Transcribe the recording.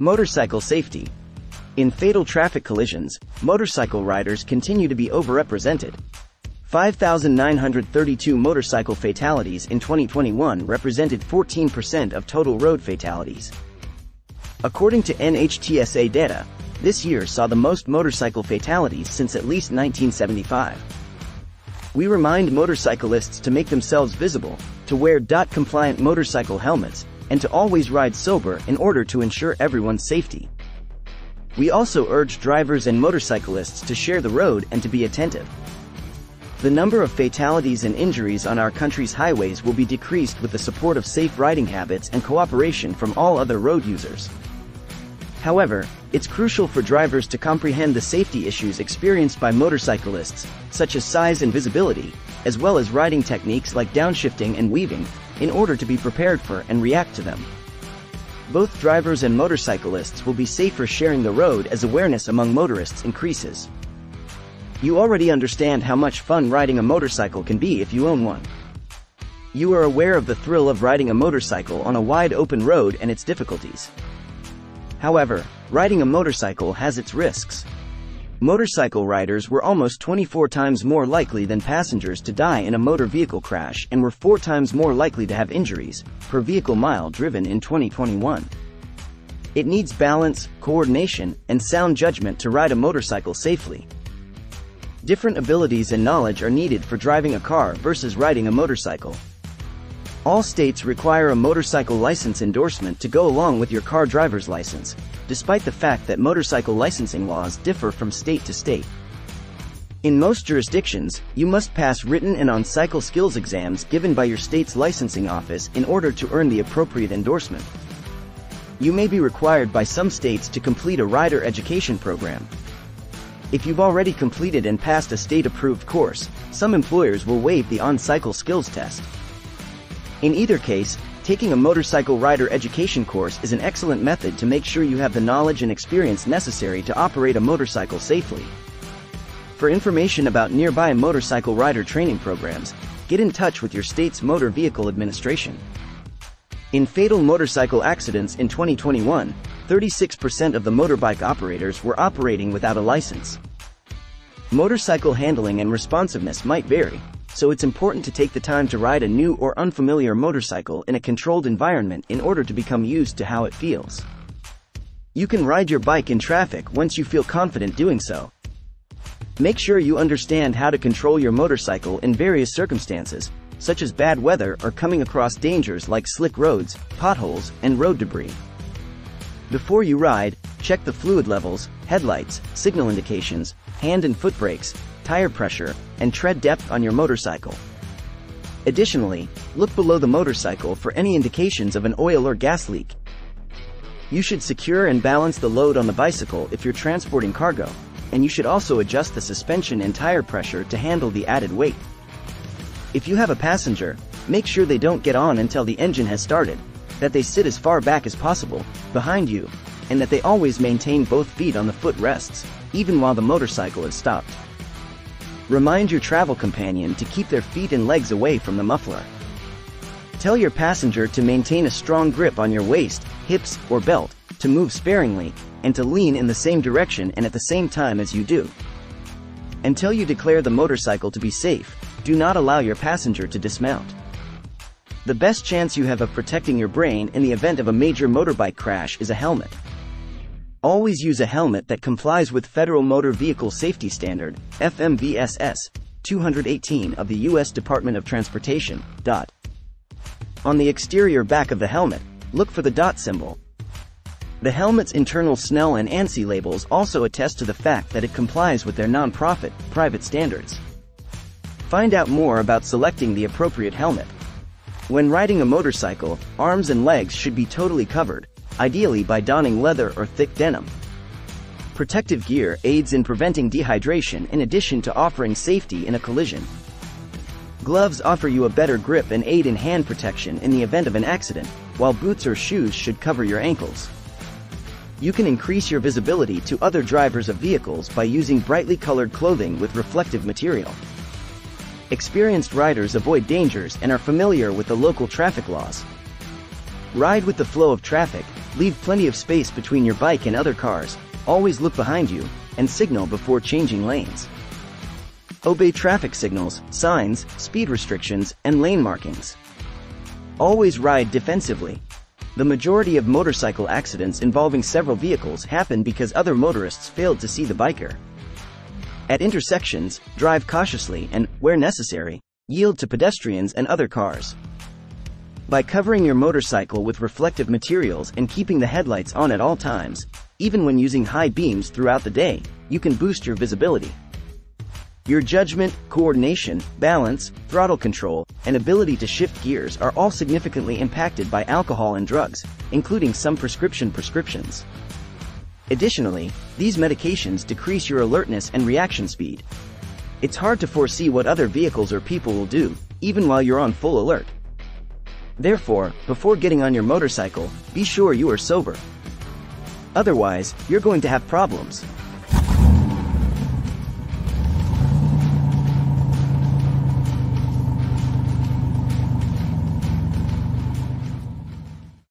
Motorcycle safety. In fatal traffic collisions, motorcycle riders continue to be overrepresented. 5,932 motorcycle fatalities in 2021 represented 14% of total road fatalities. According to NHTSA data, this year saw the most motorcycle fatalities since at least 1975. We remind motorcyclists to make themselves visible, to wear DOT-compliant motorcycle helmets, and to always ride sober in order to ensure everyone's safety. We also urge drivers and motorcyclists to share the road and to be attentive. The number of fatalities and injuries on our country's highways will be decreased with the support of safe riding habits and cooperation from all other road users. However, it's crucial for drivers to comprehend the safety issues experienced by motorcyclists, such as size and visibility, as well as riding techniques like downshifting and weaving, in order to be prepared for and react to them. Both drivers and motorcyclists will be safer sharing the road as awareness among motorists increases. You already understand how much fun riding a motorcycle can be if you own one. You are aware of the thrill of riding a motorcycle on a wide open road and its difficulties. However, riding a motorcycle has its risks. Motorcycle riders were almost 24 times more likely than passengers to die in a motor vehicle crash and were 4 times more likely to have injuries per vehicle mile driven in 2021. It needs balance, coordination, and sound judgment to ride a motorcycle safely. Different abilities and knowledge are needed for driving a car versus riding a motorcycle. All states require a motorcycle license endorsement to go along with your car driver's license, despite the fact that motorcycle licensing laws differ from state to state. In most jurisdictions, you must pass written and on-cycle skills exams given by your state's licensing office in order to earn the appropriate endorsement. You may be required by some states to complete a rider education program. If you've already completed and passed a state-approved course, some employers will waive the on-cycle skills test. In either case, taking a motorcycle rider education course is an excellent method to make sure you have the knowledge and experience necessary to operate a motorcycle safely. For information about nearby motorcycle rider training programs, get in touch with your state's Motor Vehicle Administration. In fatal motorcycle accidents in 2021, 36% of the motorbike operators were operating without a license. Motorcycle handling and responsiveness might vary, so it's important to take the time to ride a new or unfamiliar motorcycle in a controlled environment in order to become used to how it feels. You can ride your bike in traffic once you feel confident doing so. Make sure you understand how to control your motorcycle in various circumstances, such as bad weather or coming across dangers like slick roads, potholes, and road debris. Before you ride, check the fluid levels, headlights, signal indications, hand and foot brakes, tire pressure, and tread depth on your motorcycle. Additionally, look below the motorcycle for any indications of an oil or gas leak. You should secure and balance the load on the bicycle if you're transporting cargo, and you should also adjust the suspension and tire pressure to handle the added weight. If you have a passenger, make sure they don't get on until the engine has started, that they sit as far back as possible, behind you, and that they always maintain both feet on the foot rests, even while the motorcycle is stopped. Remind your travel companion to keep their feet and legs away from the muffler. Tell your passenger to maintain a strong grip on your waist, hips, or belt, to move sparingly, and to lean in the same direction and at the same time as you do. Until you declare the motorcycle to be safe, do not allow your passenger to dismount. The best chance you have of protecting your brain in the event of a major motorbike crash is a helmet. Always use a helmet that complies with Federal Motor Vehicle Safety Standard, FMVSS, 218 of the U.S. Department of Transportation. On the exterior back of the helmet, look for the DOT symbol. The helmet's internal Snell and ANSI labels also attest to the fact that it complies with their non-profit, private standards. Find out more about selecting the appropriate helmet. When riding a motorcycle, arms and legs should be totally covered, ideally by donning leather or thick denim. Protective gear aids in preventing dehydration in addition to offering safety in a collision. Gloves offer you a better grip and aid in hand protection in the event of an accident, while boots or shoes should cover your ankles. You can increase your visibility to other drivers of vehicles by using brightly colored clothing with reflective material. Experienced riders avoid dangers and are familiar with the local traffic laws. Ride with the flow of traffic, Leave plenty of space between your bike and other cars, always look behind you, and signal before changing lanes. Obey traffic signals, signs, speed restrictions, and lane markings. Always ride defensively. The majority of motorcycle accidents involving several vehicles happen because other motorists failed to see the biker. At intersections, drive cautiously and, where necessary, yield to pedestrians and other cars. By covering your motorcycle with reflective materials and keeping the headlights on at all times, even when using high beams throughout the day, you can boost your visibility. Your judgment, coordination, balance, throttle control, and ability to shift gears are all significantly impacted by alcohol and drugs, including some prescriptions. Additionally, these medications decrease your alertness and reaction speed. It's hard to foresee what other vehicles or people will do, even while you're on full alert. Therefore, before getting on your motorcycle, be sure you are sober. Otherwise, you're going to have problems.